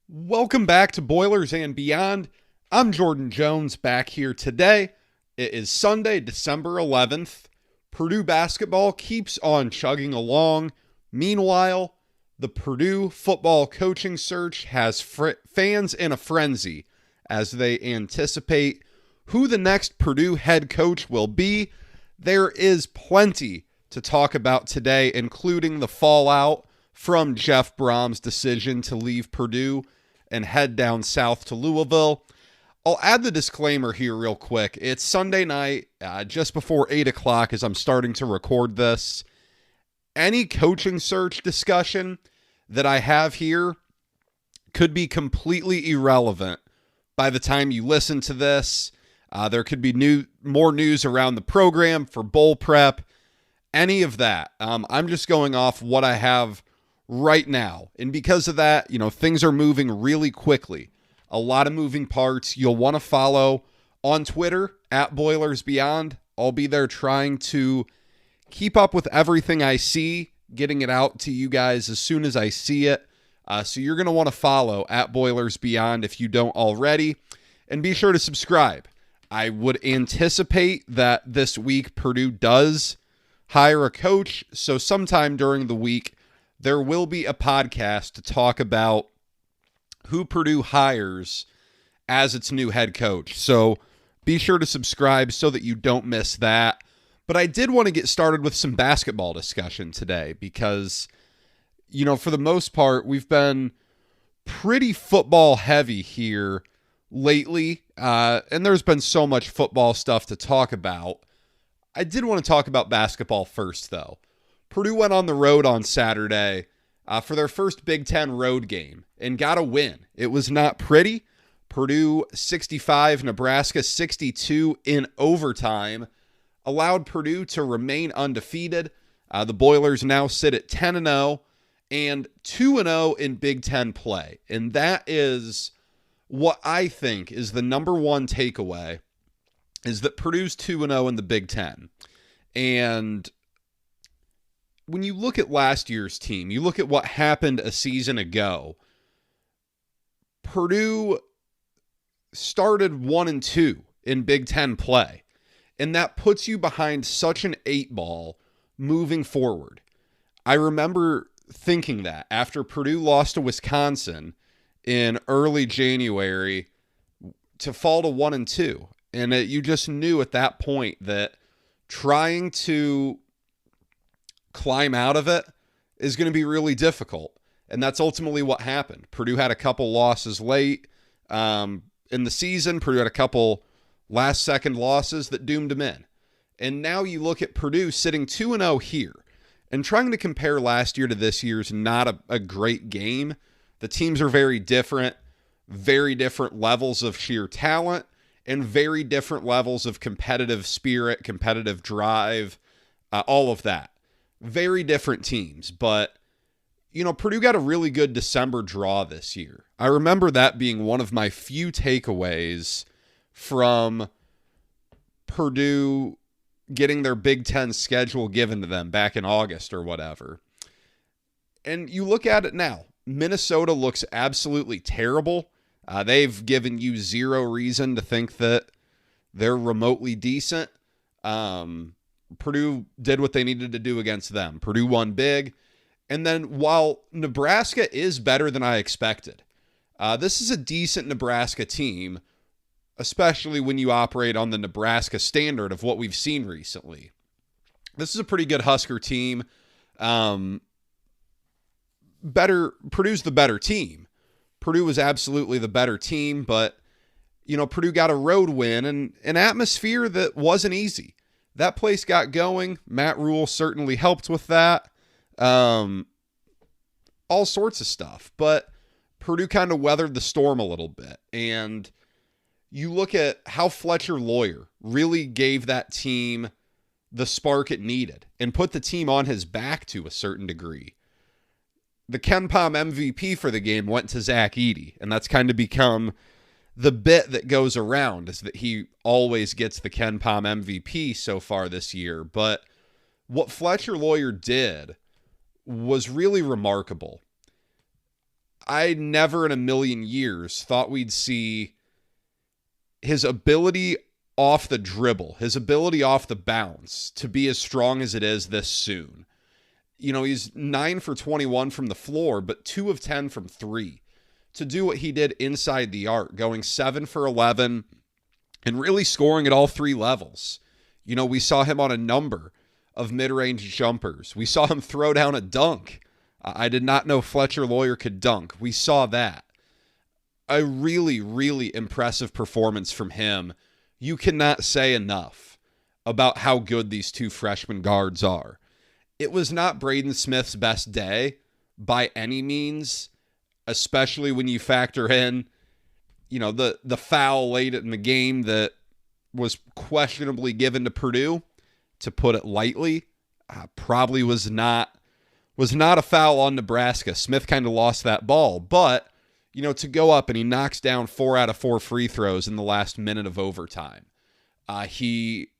Welcome back to Boilers and Beyond. I'm Jordan Jones back here today. It is Sunday, December 11th. Purdue basketball keeps on chugging along. Meanwhile, the Purdue football coaching search has fans in a frenzy as they anticipate who the next Purdue head coach will be. There is plenty to talk about today, including the fallout from Jeff Brom's decision to leave Purdue and head down south to Louisville. I'll add the disclaimer here real quick. It's Sunday night, just before 8 o'clock as I'm starting to record this. Any coaching search discussion that I have here could be completely irrelevant by the time you listen to this. There could be more news around the program for bowl prep, any of that. I'm just going off what I have right now. And because of that, things are moving really quickly. A lot of moving parts. You'll want to follow on Twitter at Boilers Beyond. I'll be there trying to keep up with everything I see, getting it out to you guys as soon as I see it. So you're going to want to follow at Boilers Beyond if you don't already. And be sure to subscribe. I would anticipate that this week Purdue does hire a coach. So sometime during the week, there will be a podcast to talk about who Purdue hires as its new head coach. So be sure to subscribe so that you don't miss that. But I did want to get started with some basketball discussion today because, for the most part, we've been pretty football heavy here lately. And there's been so much football stuff to talk about. I did want to talk about basketball first, though. Purdue went on the road on Saturday for their first Big Ten road game and got a win. It was not pretty. Purdue 65, Nebraska 62 in overtime allowed Purdue to remain undefeated. The Boilers now sit at 10-0 and 2-0 in Big Ten play. And that is what I think is the number one takeaway, is that Purdue's 2-0 in the Big Ten. And when you look at last year's team, you look at what happened a season ago, Purdue started 1-2 in Big Ten play. And that puts you behind such an 8-ball moving forward. I remember thinking that after Purdue lost to Wisconsin in early January to fall to 1-2. And you just knew at that point that trying to climb out of it is going to be really difficult. And that's ultimately what happened. Purdue had a couple losses late in the season. Purdue had a couple last-second losses that doomed them in. And now you look at Purdue sitting 2-0 here. And trying to compare last year to this year's not a great game. The teams are very different levels of sheer talent, and very different levels of competitive spirit, competitive drive, all of that. Very different teams, but, Purdue got a really good December draw this year. I remember that being one of my few takeaways from Purdue getting their Big Ten schedule given to them back in August or whatever. And you look at it now. Minnesota looks absolutely terrible. They've given you zero reason to think that they're remotely decent. Purdue did what they needed to do against them. Purdue won big. And then while Nebraska is better than I expected, this is a decent Nebraska team, especially when you operate on the Nebraska standard of what we've seen recently. This is a pretty good Husker team. Purdue's the better team. Purdue was absolutely the better team, but, Purdue got a road win and an atmosphere that wasn't easy. That place got going. Matt Rule certainly helped with that. All sorts of stuff. But Purdue kind of weathered the storm a little bit. And you look at how Fletcher Lawyer really gave that team the spark it needed and put the team on his back to a certain degree. The Ken Pom MVP for the game went to Zach Edey, and that's kind of become the bit that goes around, is that he always gets the Ken Pom MVP so far this year. But what Fletcher Lawyer did was really remarkable. I never in a million years thought we'd see his ability off the dribble, his ability off the bounce to be as strong as it is this soon. You know, he's 9 for 21 from the floor, but 2 of 10 from 3. To do what he did inside the arc, going 7 for 11 and really scoring at all 3 levels. You know, we saw him on a number of mid-range jumpers. We saw him throw down a dunk. I did not know Fletcher Loyer could dunk. We saw that. A really, really impressive performance from him. You cannot say enough about how good these 2 freshman guards are. It was not Braden Smith's best day by any means, especially when you factor in, you know, the foul late in the game that was questionably given to Purdue, to put it lightly. Probably was not a foul on Nebraska. Smith kind of lost that ball, but you know, to go up and he knocks down 4 out of 4 free throws in the last minute of overtime. He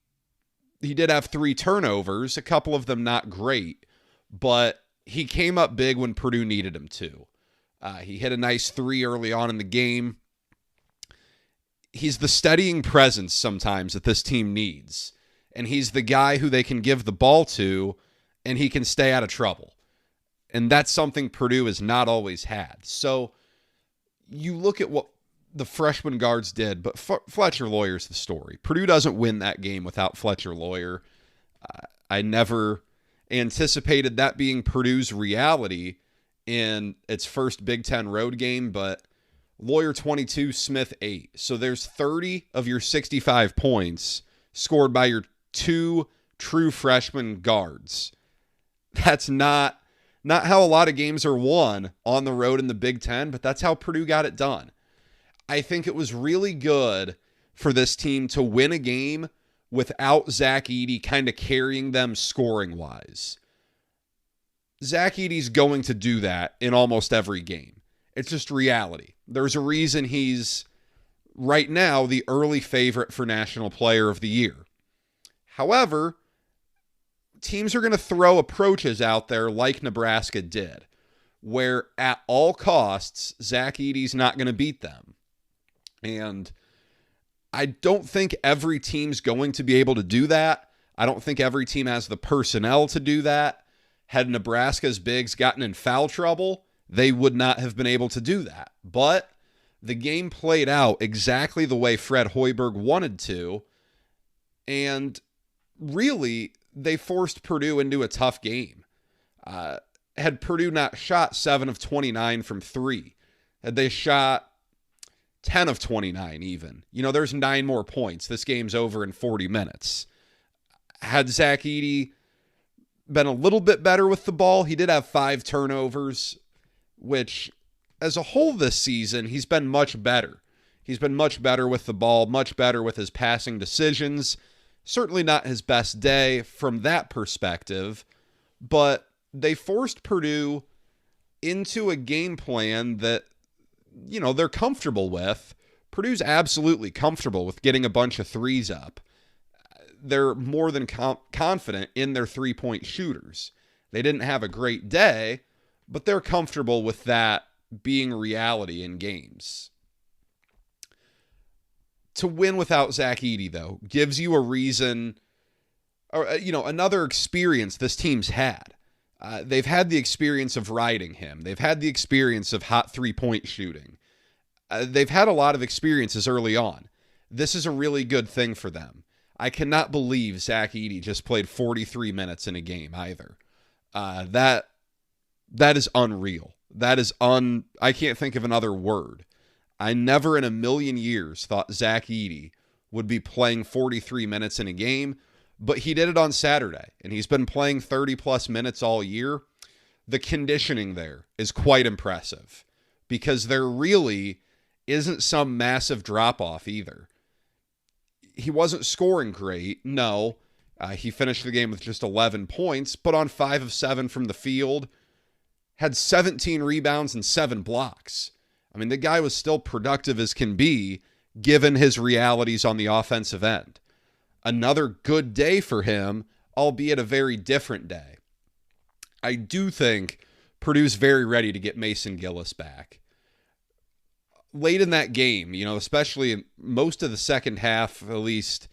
did have 3 turnovers, a couple of them not great, but he came up big when Purdue needed him to. He hit a nice 3 early on in the game. He's the steadying presence sometimes that this team needs, and he's the guy who they can give the ball to, and he can stay out of trouble. And that's something Purdue has not always had. So you look at what the freshman guards did, but Fletcher Loyer's the story. Purdue doesn't win that game without Fletcher Loyer. I never anticipated that being Purdue's reality in its first Big Ten road game, but Loyer 22, Smith 8. So there's 30 of your 65 points scored by your 2 true freshman guards. That's not how a lot of games are won on the road in the Big Ten, but that's how Purdue got it done. I think it was really good for this team to win a game without Zach Edey kind of carrying them scoring-wise. Zach Edey's going to do that in almost every game. It's just reality. There's a reason he's, right now, the early favorite for National Player of the Year. However, teams are going to throw approaches out there like Nebraska did, where at all costs, Zach Edey's not going to beat them. And I don't think every team's going to be able to do that. I don't think every team has the personnel to do that. Had Nebraska's bigs gotten in foul trouble, they would not have been able to do that. But the game played out exactly the way Fred Hoiberg wanted to. And really, they forced Purdue into a tough game. Had Purdue not shot 7 of 29 from 3, had they shot 10 of 29 even, you know, there's 9 more points. This game's over in 40 minutes. Had Zach Edey been a little bit better with the ball, he did have 5 turnovers, which as a whole this season, he's been much better. He's been much better with the ball, much better with his passing decisions. Certainly not his best day from that perspective, but they forced Purdue into a game plan that, you know, they're comfortable with. Purdue's absolutely comfortable with getting a bunch of threes up. They're more than confident in their three-point shooters. They didn't have a great day, but they're comfortable with that being reality in games. To win without Zach Edey, though, gives you a reason, or, you know, another experience this team's had. They've had the experience of riding him. They've had the experience of hot three-point shooting. They've had a lot of experiences early on. This is a really good thing for them. I cannot believe Zach Edey just played 43 minutes in a game either. That is unreal. I can't think of another word. I never in a million years thought Zach Edey would be playing 43 minutes in a game, but he did it on Saturday, and he's been playing 30-plus minutes all year. The conditioning there is quite impressive because there really isn't some massive drop-off either. He wasn't scoring great, no. He finished the game with just 11 points, but on 5 of 7 from the field, had 17 rebounds and 7 blocks. I mean, the guy was still productive as can be, given his realities on the offensive end. Another good day for him, albeit a very different day. I do think Purdue's very ready to get Mason Gillis back. Late in that game, especially in most of the second half, at least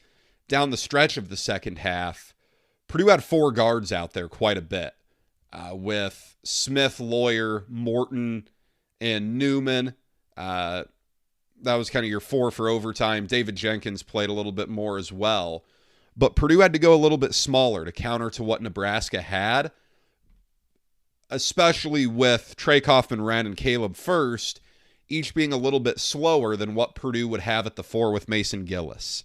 down the stretch of the second half, Purdue had 4 guards out there quite a bit, with Smith, Lawyer, Morton, and Newman. That was kind of your 4 for overtime. David Jenkins played a little bit more as well. But Purdue had to go a little bit smaller to counter to what Nebraska had, especially with Trey Kaufman-Wren and Caleb First, each being a little bit slower than what Purdue would have at the 4 with Mason Gillis.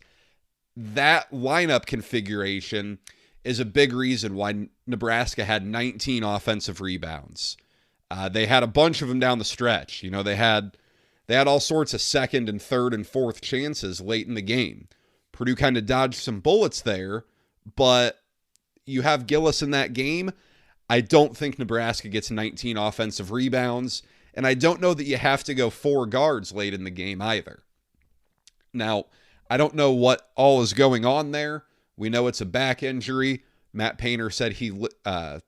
That lineup configuration is a big reason why Nebraska had 19 offensive rebounds. They had a bunch of them down the stretch. They had all sorts of second and third and fourth chances late in the game. Purdue kind of dodged some bullets there, but you have Gillis in that game. I don't think Nebraska gets 19 offensive rebounds, and I don't know that you have to go 4 guards late in the game either. Now, I don't know what all is going on there. We know it's a back injury. Matt Painter said he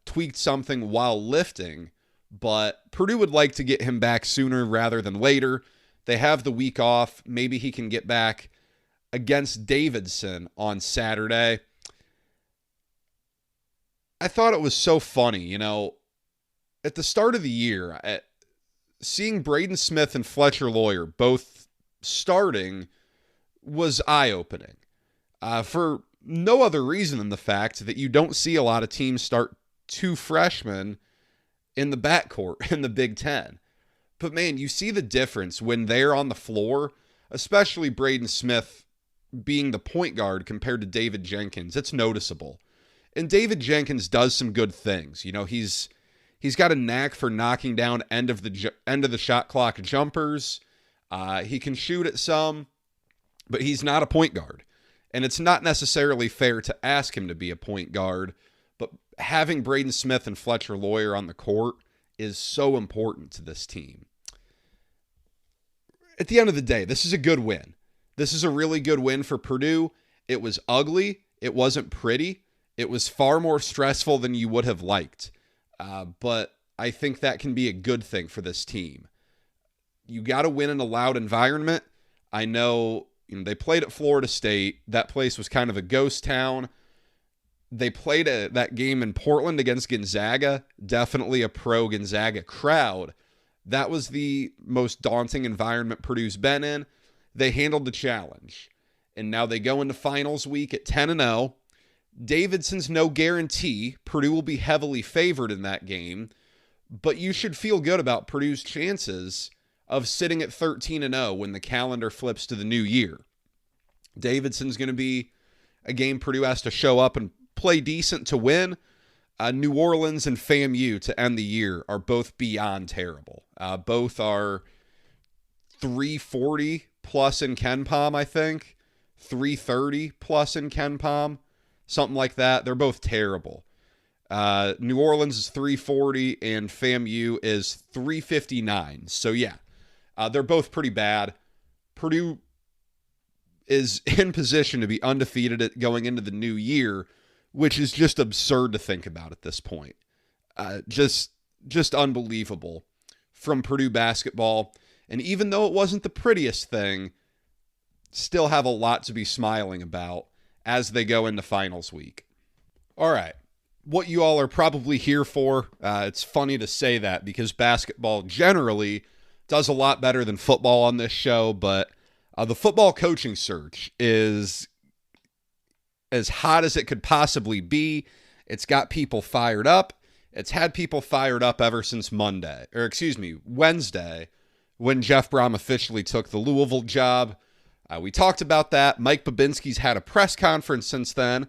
tweaked something while lifting, but Purdue would like to get him back sooner rather than later. They have the week off. Maybe he can get back against Davidson on Saturday. I thought it was so funny, at the start of the year, seeing Braden Smith and Fletcher Lawyer both starting was eye-opening. For no other reason than the fact that you don't see a lot of teams start 2 freshmen in the backcourt in the Big Ten. But man, you see the difference when they're on the floor, especially Braden Smith being the point guard compared to David Jenkins. It's noticeable. And David Jenkins does some good things. He's got a knack for knocking down end of the shot clock jumpers. He can shoot at some, but he's not a point guard. And it's not necessarily fair to ask him to be a point guard, but having Braden Smith and Fletcher Lawyer on the court is so important to this team. At the end of the day, this is a good win. This is a really good win for Purdue. It was ugly. It wasn't pretty. It was far more stressful than you would have liked. But I think that can be a good thing for this team. You got to win in a loud environment. I know, they played at Florida State. That place was kind of a ghost town. They played that game in Portland against Gonzaga. Definitely a pro Gonzaga crowd. That was the most daunting environment Purdue's been in. They handled the challenge. And now they go into finals week at 10-0. Davidson's no guarantee. Purdue will be heavily favored in that game. But you should feel good about Purdue's chances of sitting at 13-0 when the calendar flips to the new year. Davidson's going to be a game Purdue has to show up and play decent to win. New Orleans and FAMU to end the year are both beyond terrible. Both are 340 plus in KenPom, I think. 330 plus in KenPom. Something like that. They're both terrible. New Orleans is 340 and FAMU is 359. So yeah, they're both pretty bad. Purdue is in position to be undefeated going into the new year, which is just absurd to think about at this point. Just unbelievable from Purdue basketball. And even though it wasn't the prettiest thing, still have a lot to be smiling about as they go into finals week. All right. What you all are probably here for, it's funny to say that because basketball generally does a lot better than football on this show, but the football coaching search is as hot as it could possibly be. It's got people fired up. It's had people fired up ever since Wednesday, when Jeff Brom officially took the Louisville job. We talked about that. Mike Babinski's had a press conference since then.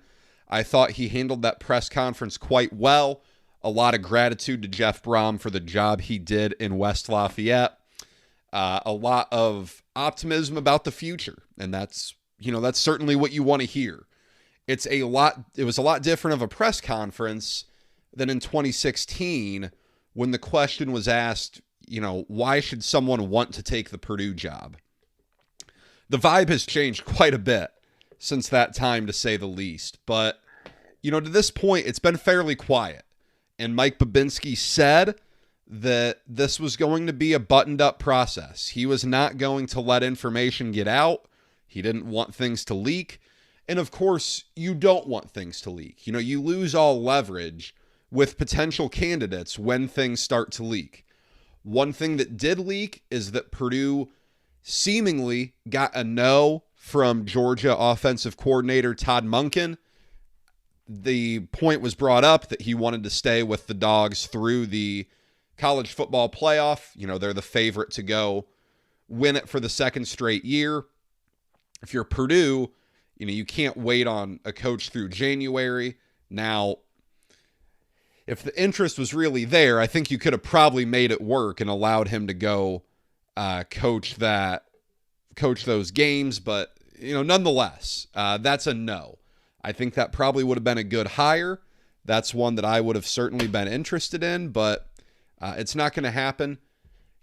I thought he handled that press conference quite well. A lot of gratitude to Jeff Brom for the job he did in West Lafayette. A lot of optimism about the future, and that's certainly what you want to hear. It was a lot different of a press conference than in 2016 when the question was asked, why should someone want to take the Purdue job? The vibe has changed quite a bit since that time, to say the least. But, to this point, it's been fairly quiet. And Mike Babinski said that this was going to be a buttoned up process. He was not going to let information get out. He didn't want things to leak. And of course, you don't want things to leak. You lose all leverage with potential candidates when things start to leak. One thing that did leak is that Purdue seemingly got a no from Georgia offensive coordinator Todd Monken. The point was brought up that he wanted to stay with the Dogs through the college football playoff. They're the favorite to go win it for the second straight year. If you're Purdue, you can't wait on a coach through January. Now, if the interest was really there, I think you could have probably made it work and allowed him to go coach those games. But, nonetheless, that's a no. I think that probably would have been a good hire. That's one that I would have certainly been interested in, but it's not going to happen.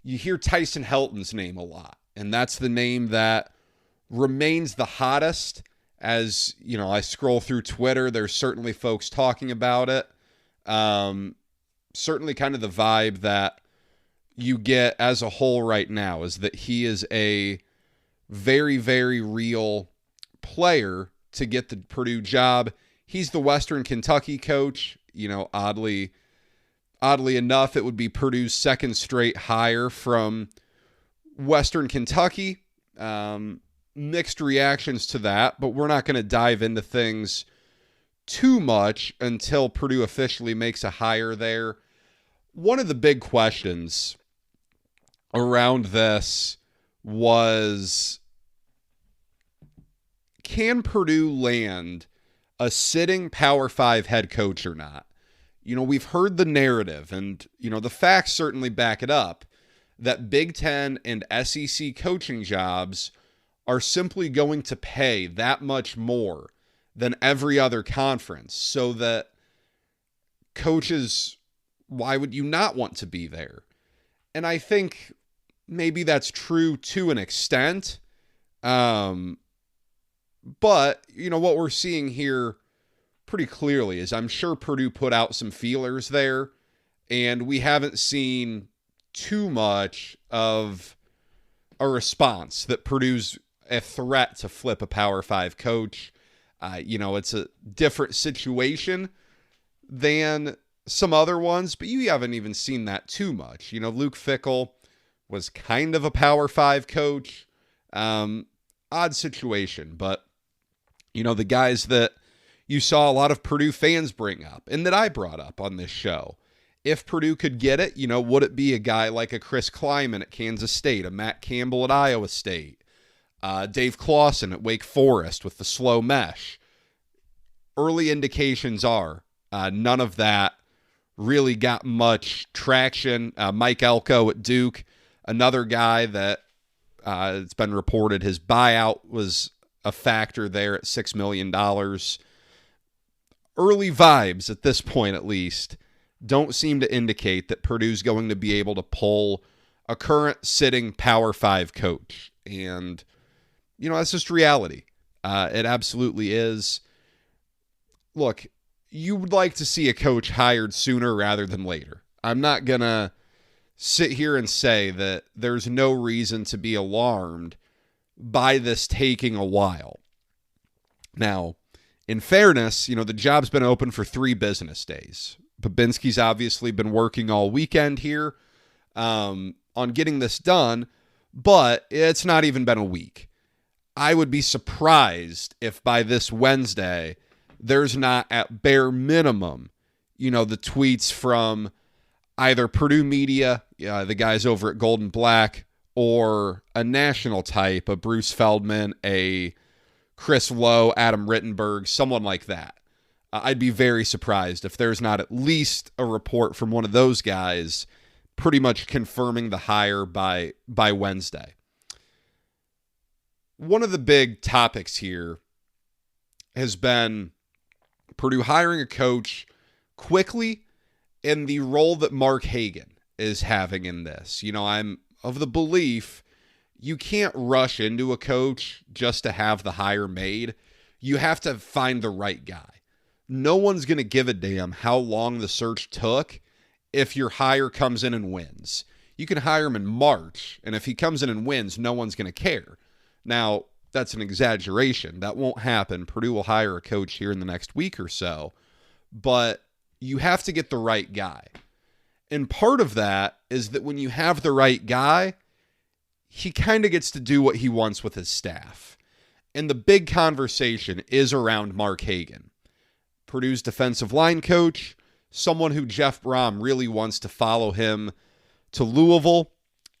You hear Tyson Helton's name a lot, and that's the name that remains the hottest. As, I scroll through Twitter, there's certainly folks talking about it. Certainly kind of the vibe that you get as a whole right now is that he is a very, very real player to get the Purdue job. He's the Western Kentucky coach. Oddly enough, it would be Purdue's second straight hire from Western Kentucky. Mixed reactions to that, but we're not going to dive into things too much until Purdue officially makes a hire there. One of the big questions around this was, can Purdue land a sitting Power 5 head coach or not? We've heard the narrative, and, the facts certainly back it up, that Big Ten and SEC coaching jobs are simply going to pay that much more than every other conference, so that coaches, why would you not want to be there? And I think maybe that's true to an extent. But, what we're seeing here pretty clearly is I'm sure Purdue put out some feelers there, and we haven't seen too much of a response that Purdue's a threat to flip a Power 5 coach. It's a different situation than some other ones, but you haven't even seen that too much. Luke Fickell was kind of a Power 5 coach. Odd situation, but, the guys that you saw a lot of Purdue fans bring up and that I brought up on this show, if Purdue could get it, would it be a guy like a Chris Kleiman at Kansas State, a Matt Campbell at Iowa State, Dave Clawson at Wake Forest with the slow mesh? Early indications are none of that really got much traction. Mike Elko at Duke, another guy that it's been reported his buyout was a factor there at $6 million. Early vibes at this point, at least, don't seem to indicate that Purdue's going to be able to pull a current sitting Power 5 coach. And, that's just reality. It absolutely is. Look, you would like to see a coach hired sooner rather than later. I'm not going to sit here and say that there's no reason to be alarmed by this taking a while. Now, in fairness, the job's been open for 3 business days. Babinski's obviously been working all weekend here on getting this done, but it's not even been a week. I would be surprised if by this Wednesday there's not, at bare minimum, the tweets from either Purdue media, the guys over at Golden Black, or a national type, a Bruce Feldman, a Chris Lowe, Adam Rittenberg, someone like that. I'd be very surprised if there's not at least a report from one of those guys pretty much confirming the hire by Wednesday. One of the big topics here has been Purdue hiring a coach quickly and the role that Mark Hagan is having in this. I'm of the belief you can't rush into a coach just to have the hire made. You have to find the right guy. No one's going to give a damn how long the search took if your hire comes in and wins. You can hire him in March, and if he comes in and wins, no one's going to care. Now, that's an exaggeration. That won't happen. Purdue will hire a coach here in the next week or so, but you have to get the right guy. And part of that is that when you have the right guy, he kind of gets to do what he wants with his staff. And the big conversation is around Mark Hagan, Purdue's defensive line coach, someone who Jeff Brom really wants to follow him to Louisville,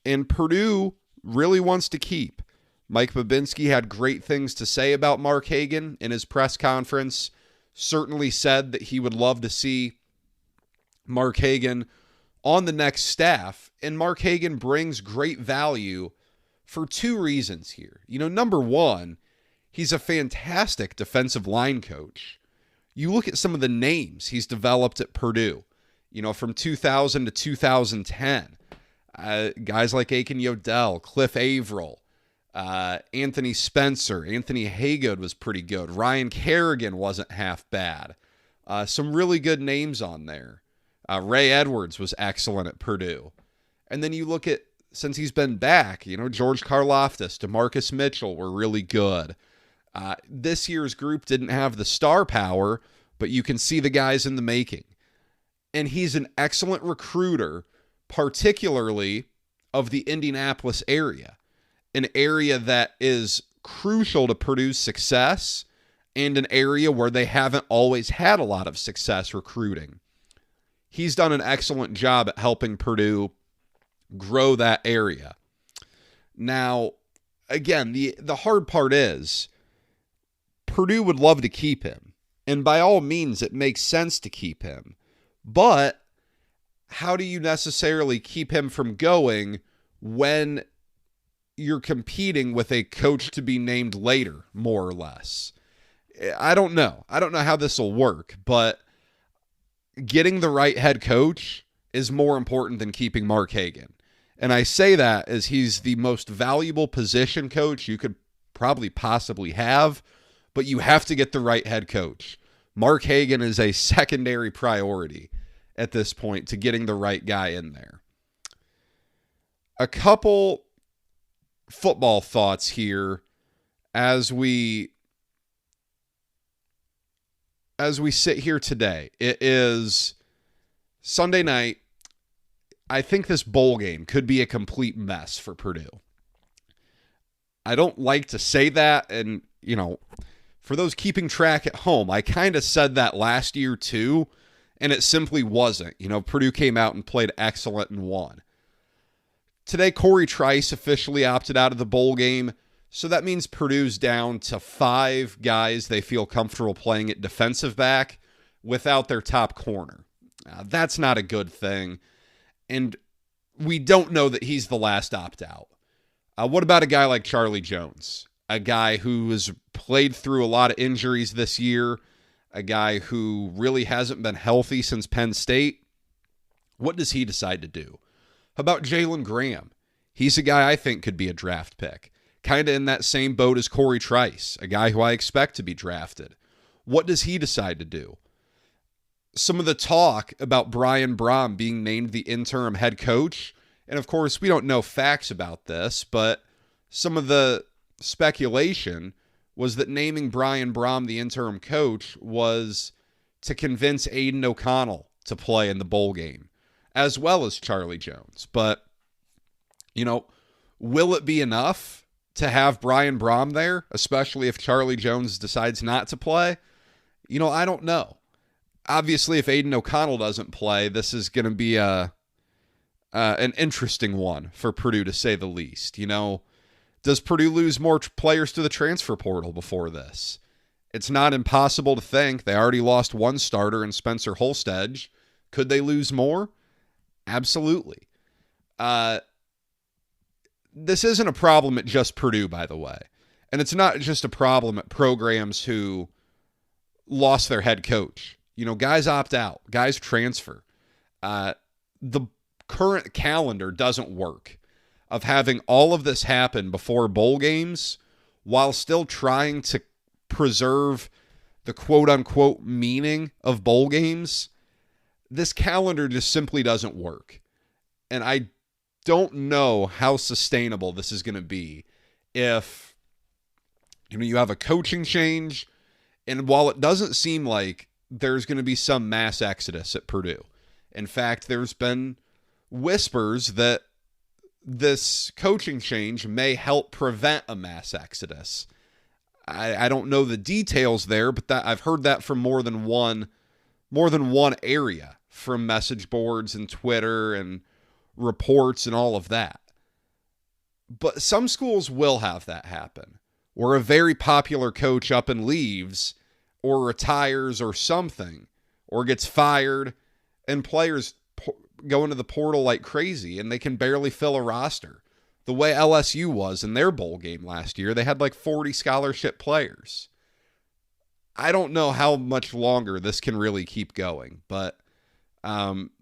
and Purdue really wants to keep. Mike Babinski had great things to say about Mark Hagan in his press conference, certainly said that he would love to see Mark Hagan on the next staff, and Mark Hagan brings great value for two reasons here. Number one, he's a fantastic defensive line coach. You look at some of the names he's developed at Purdue, from 2000 to 2010. Guys like Aiken Yodell, Cliff Averill, Anthony Spencer, Anthony Haygood was pretty good. Ryan Kerrigan wasn't half bad. Some really good names on there. Ray Edwards was excellent at Purdue. And then you look at, since he's been back, George Karlaftis, DeMarcus Mitchell were really good. This year's group didn't have the star power, but you can see the guys in the making. And he's an excellent recruiter, particularly of the Indianapolis area, an area that is crucial to Purdue's success and an area where they haven't always had a lot of success recruiting. He's done an excellent job at helping Purdue grow that area. Now, again, the hard part is Purdue would love to keep him, and by all means, it makes sense to keep him. But how do you necessarily keep him from going when you're competing with a coach to be named later, more or less? I don't know. I don't know how this will work, but getting the right head coach is more important than keeping Mark Hagan. And I say that as he's the most valuable position coach you could probably possibly have, but you have to get the right head coach. Mark Hagan is a secondary priority at this point to getting the right guy in there. A couple football thoughts here as we sit here today. It is Sunday night. I think this bowl game could be a complete mess for Purdue. I don't like to say that, and, for those keeping track at home, I kind of said that last year too, and it simply wasn't. Purdue came out and played excellent and won. Today, Corey Trice officially opted out of the bowl game, so that means Purdue's down to 5 guys they feel comfortable playing at defensive back without their top corner. That's not a good thing, and we don't know that he's the last opt-out. What about a guy like Charlie Jones? A guy who has played through a lot of injuries this year, a guy who really hasn't been healthy since Penn State. What does he decide to do? How about Jalen Graham? He's a guy I think could be a draft pick. Kind of in that same boat as Corey Trice, a guy who I expect to be drafted. What does he decide to do? Some of the talk about Brian Brom being named the interim head coach, and of course we don't know facts about this, but some of the speculation was that naming Brian Brom the interim coach was to convince Aiden O'Connell to play in the bowl game, as well as Charlie Jones. But, will it be enough to have Brian Brom there, especially if Charlie Jones decides not to play? I don't know. Obviously, if Aiden O'Connell doesn't play, this is going to be an interesting one for Purdue, to say the least. Does Purdue lose more players to the transfer portal before this? It's not impossible to think. They already lost one starter in Spencer Holstedge. Could they lose more? Absolutely. This isn't a problem at just Purdue, by the way. And it's not just a problem at programs who lost their head coach. Guys opt out. Guys transfer. The current calendar doesn't work of having all of this happen before bowl games while still trying to preserve the quote-unquote meaning of bowl games. This calendar just simply doesn't work. And I don't know how sustainable this is going to be if you have a coaching change, and while it doesn't seem like there's going to be some mass exodus at Purdue. In fact, there's been whispers that this coaching change may help prevent a mass exodus. I don't know the details there, but I've heard that from more than one area, from message boards and Twitter and reports and all of that. But some schools will have that happen, where a very popular coach up and leaves, or retires or something, or gets fired, and players go into the portal like crazy, and they can barely fill a roster. The way LSU was in their bowl game last year, they had like 40 scholarship players. I don't know how much longer this can really keep going, but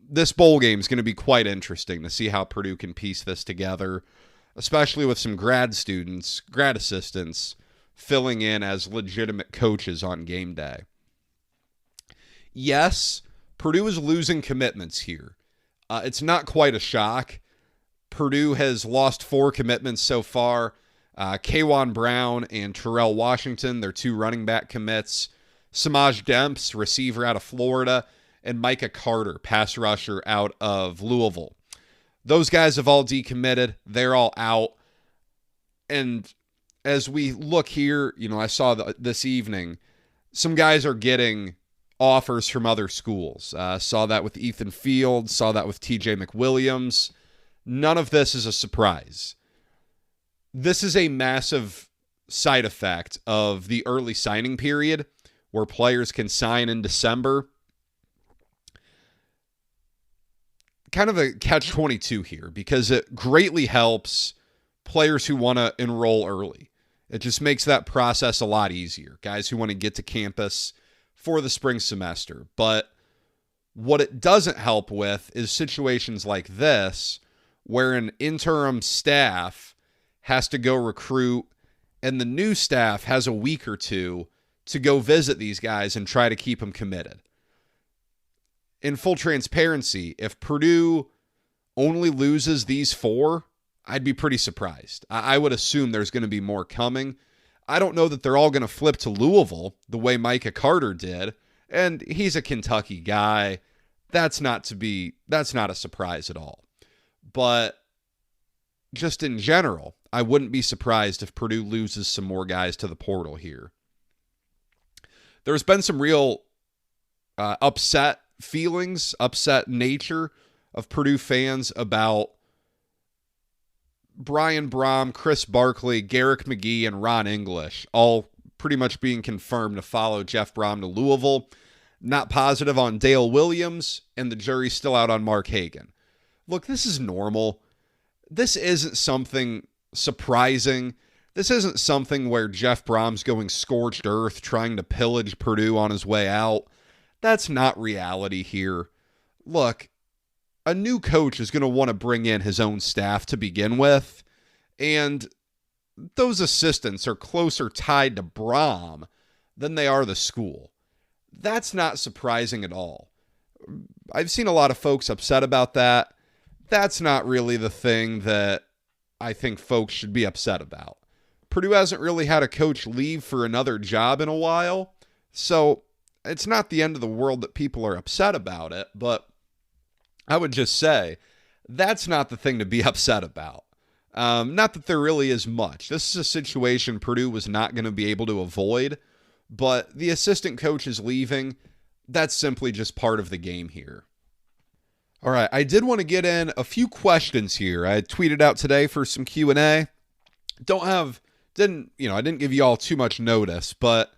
this bowl game is going to be quite interesting to see how Purdue can piece this together, especially with some grad assistants, filling in as legitimate coaches on game day. Yes, Purdue is losing commitments here. It's not quite a shock. Purdue has lost 4 commitments so far. K'Wan Brown and Terrell Washington, their 2 running back commits. Samaj Demps, receiver out of Florida. And Micah Carter, pass rusher out of Louisville. Those guys have all decommitted. They're all out. And as we look here, I saw this evening, some guys are getting offers from other schools. Saw that with Ethan Fields, saw that with TJ McWilliams. None of this is a surprise. This is a massive side effect of the early signing period, where players can sign in December. Kind of a catch-22 here, because it greatly helps players who want to enroll early. It just makes that process a lot easier. Guys who want to get to campus for the spring semester. But what it doesn't help with is situations like this, where an interim staff has to go recruit, and the new staff has a week or two to go visit these guys and try to keep them committed. In full transparency, if Purdue only loses these 4, I'd be pretty surprised. I would assume there's going to be more coming. I don't know that they're all going to flip to Louisville the way Micah Carter did, and he's a Kentucky guy. That's not a surprise at all. But just in general, I wouldn't be surprised if Purdue loses some more guys to the portal here. There's been some real upset nature of Purdue fans about Brian Brom, Chris Barkley, Garrick McGee, and Ron English all pretty much being confirmed to follow Jeff Brom to Louisville. Not positive on Dale Williams, and the jury's still out on Mark Hagan. Look, this is normal. This isn't something surprising. This isn't something where Jeff Brom's going scorched earth trying to pillage Purdue on his way out. That's not reality here. Look, a new coach is going to want to bring in his own staff to begin with, and those assistants are closer tied to Brom than they are the school. That's not surprising at all. I've seen a lot of folks upset about that. That's not really the thing that I think folks should be upset about. Purdue hasn't really had a coach leave for another job in a while, so it's not the end of the world that people are upset about it, but I would just say that's not the thing to be upset about. Not that there really is much. This is a situation Purdue was not going to be able to avoid, but the assistant coach is leaving. That's simply just part of the game here. All right, I did want to get in a few questions here. I tweeted out today for some Q&A. I didn't give you all too much notice, but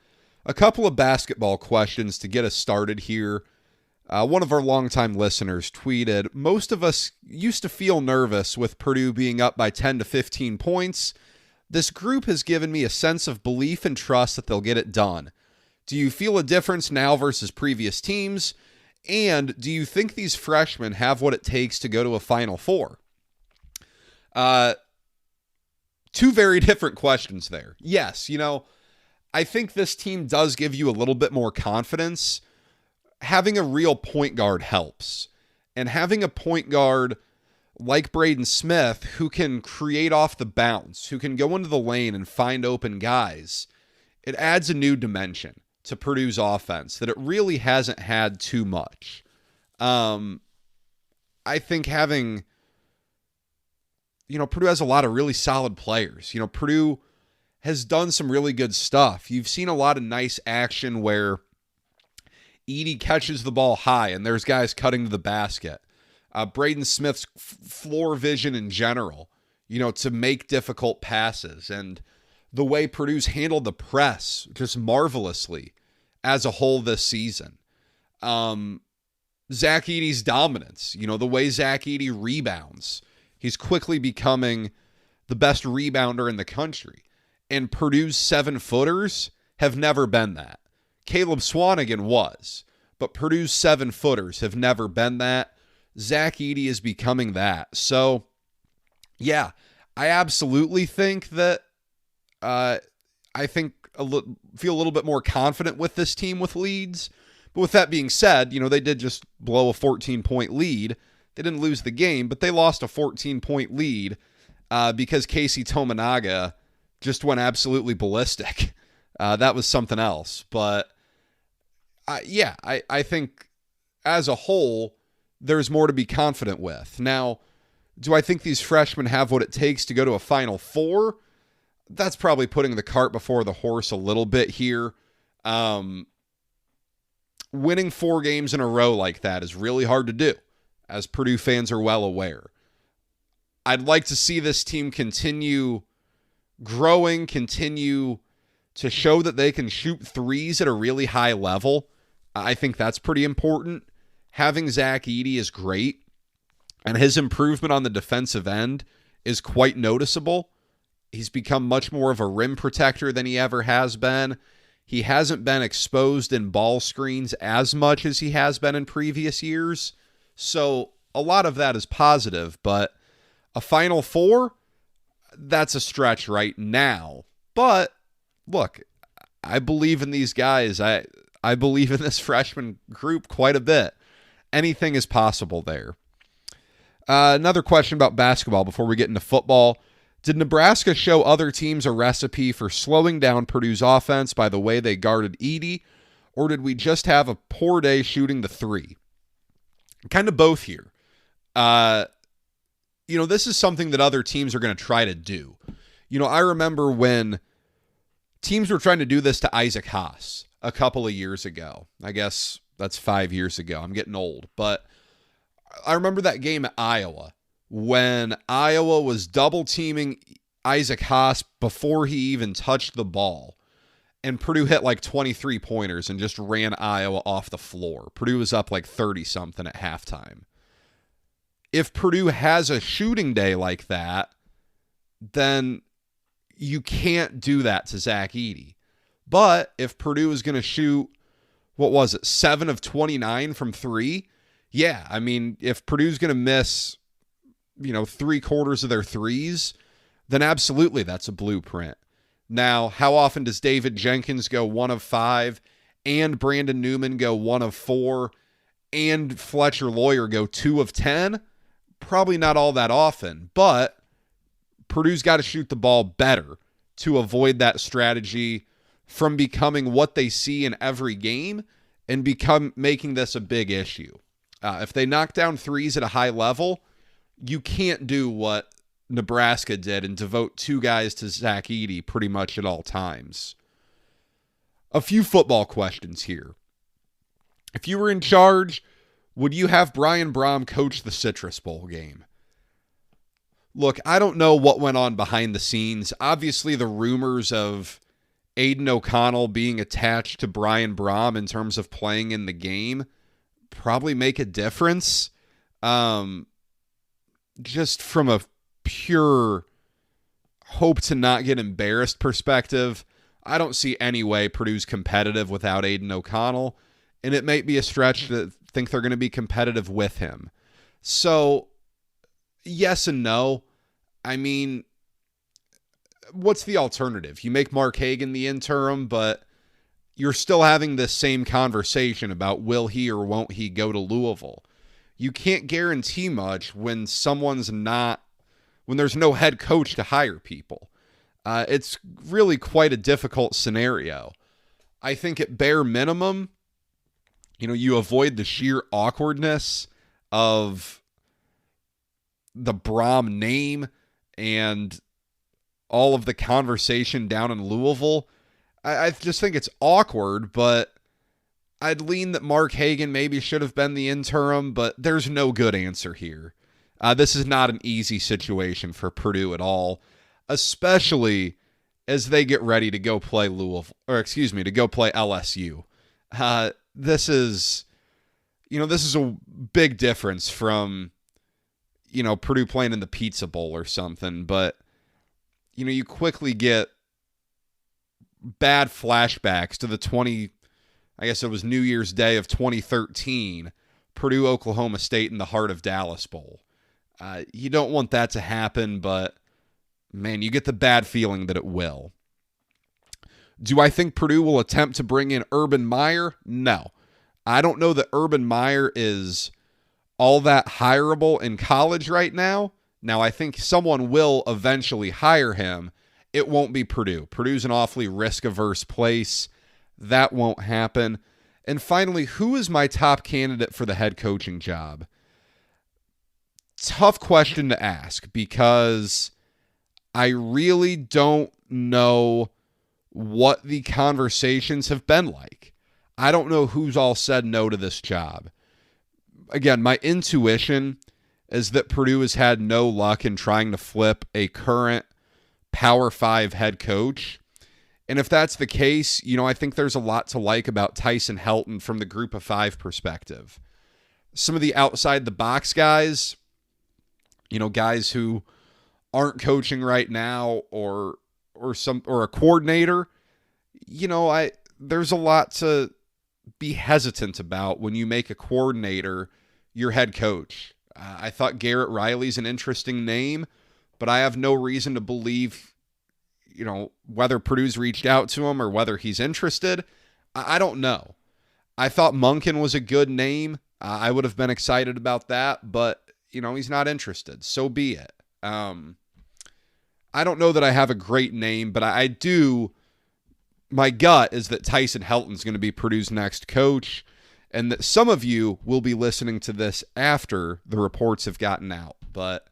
a couple of basketball questions to get us started here. One of our longtime listeners tweeted, "Most of us used to feel nervous with Purdue being up by 10 to 15 points. This group has given me a sense of belief and trust that they'll get it done. Do you feel a difference now versus previous teams? And do you think these freshmen have what it takes to go to a Final Four?" Two very different questions there. Yes, I think this team does give you a little bit more confidence. having a real point guard helps. And having a point guard like Braden Smith who can create off the bounce, who can go into the lane and find open guys, it adds a new dimension to Purdue's offense that it really hasn't had too much. I think having, Purdue has a lot of really solid players. Purdue has done some really good stuff. You've seen a lot of nice action where Edey catches the ball high and there's guys cutting to the basket. Braden Smith's floor vision in general, to make difficult passes, and the way Purdue's handled the press just marvelously as a whole this season. Zach Edey's dominance, the way Zach Edey rebounds. He's quickly becoming the best rebounder in the country. And Purdue's 7-footers have never been that. Caleb Swanigan was, but Purdue's 7-footers have never been that. Zach Edey is becoming that. So, yeah, I absolutely think that feel a little bit more confident with this team with leads. But with that being said, they did just blow a 14-point lead. They didn't lose the game, but they lost a 14-point lead because Casey Tominaga just went absolutely ballistic. That was something else. But, I think as a whole, there's more to be confident with. Now, do I think these freshmen have what it takes to go to a Final Four? That's probably putting the cart before the horse a little bit here. Winning 4 games in a row like that is really hard to do, as Purdue fans are well aware. I'd like to see this team continue growing, continue to show that they can shoot threes at a really high level. I think that's pretty important. Having Zach Edey is great, and his improvement on the defensive end is quite noticeable. He's become much more of a rim protector than he ever has been. He hasn't been exposed in ball screens as much as he has been in previous years. So a lot of that is positive, but a Final Four, that's a stretch right now. But look, I believe in these guys. I believe in this freshman group quite a bit. Anything is possible there. Another question about basketball before we get into football. Did Nebraska show other teams a recipe for slowing down Purdue's offense by the way they guarded Edey, or did we just have a poor day shooting the three? Kind of both here. This is something that other teams are going to try to do. I remember when teams were trying to do this to Isaac Haas a couple of years ago. I guess that's 5 years ago. I'm getting old. But I remember that game at Iowa when Iowa was double teaming Isaac Haas before he even touched the ball. And Purdue hit like 23 pointers and just ran Iowa off the floor. Purdue was up like 30-something at halftime. If Purdue has a shooting day like that, then you can't do that to Zach Edey. But if Purdue is going to shoot, 7 of 29 from 3? Yeah, I mean, if Purdue's going to miss, 3/4 of their threes, then absolutely that's a blueprint. Now, how often does David Jenkins go 1 of 5 and Brandon Newman go 1 of 4 and Fletcher Lawyer go 2 of 10? Probably not all that often, but Purdue's got to shoot the ball better to avoid that strategy from becoming what they see in every game and making this a big issue. If they knock down threes at a high level, you can't do what Nebraska did and devote 2 guys to Zach Edey pretty much at all times. A few football questions here. If you were in charge, would you have Brian Brohm coach the Citrus Bowl game? Look, I don't know what went on behind the scenes. Obviously, the rumors of Aiden O'Connell being attached to Brian Brohm in terms of playing in the game probably make a difference. Just from a pure hope to not get embarrassed perspective, I don't see any way Purdue's competitive without Aiden O'Connell, and it might be a stretch to think they're going to be competitive with him. So, yes and no. I mean, what's the alternative? You make Mark Hagan the interim, but you're still having this same conversation about will he or won't he go to Louisville. You can't guarantee much when when there's no head coach to hire people. It's really quite a difficult scenario. I think at bare minimum, you avoid the sheer awkwardness of the Brom name and all of the conversation down in Louisville. I just think it's awkward, but I'd lean that Mark Hagan maybe should have been the interim, but there's no good answer here. This is not an easy situation for Purdue at all, especially as they get ready to go play to go play LSU. This is a big difference from, Purdue playing in the Pizza Bowl or something, but, you quickly get bad flashbacks to I guess it was New Year's Day of 2013, Purdue, Oklahoma State in the heart of Dallas Bowl. You don't want that to happen, but man, you get the bad feeling that it will. Do I think Purdue will attempt to bring in Urban Meyer? No. I don't know that Urban Meyer is all that hireable in college right now. Now, I think someone will eventually hire him. It won't be Purdue. Purdue's an awfully risk-averse place. That won't happen. And finally, who is my top candidate for the head coaching job? Tough question to ask because I really don't know what the conversations have been like. I don't know who's all said no to this job. Again, my intuition is that Purdue has had no luck in trying to flip a current Power 5 head coach. And if that's the case, I think there's a lot to like about Tyson Helton from the Group of 5 perspective. Some of the outside the box guys, guys who aren't coaching right now or a coordinator, there's a lot to be hesitant about when you make a coordinator your head coach. I thought Garrett Riley's an interesting name, but I have no reason to believe, whether Purdue's reached out to him or whether he's interested. I don't know. I thought Monken was a good name. I would have been excited about that, but, he's not interested. So be it. I don't know that I have a great name, but I do. My gut is that Tyson Helton's going to be Purdue's next coach, and that some of you will be listening to this after the reports have gotten out. But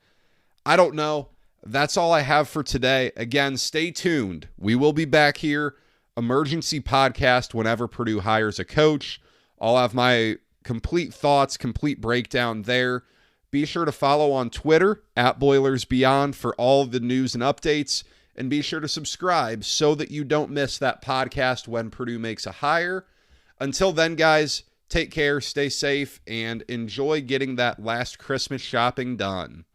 I don't know. That's all I have for today. Again, stay tuned. We will be back here, emergency podcast whenever Purdue hires a coach. I'll have my complete thoughts, complete breakdown there. Be sure to follow on Twitter @BoilersBeyond for all the news and updates. And be sure to subscribe so that you don't miss that podcast when Purdue makes a hire. Until then, guys, take care, stay safe, and enjoy getting that last Christmas shopping done.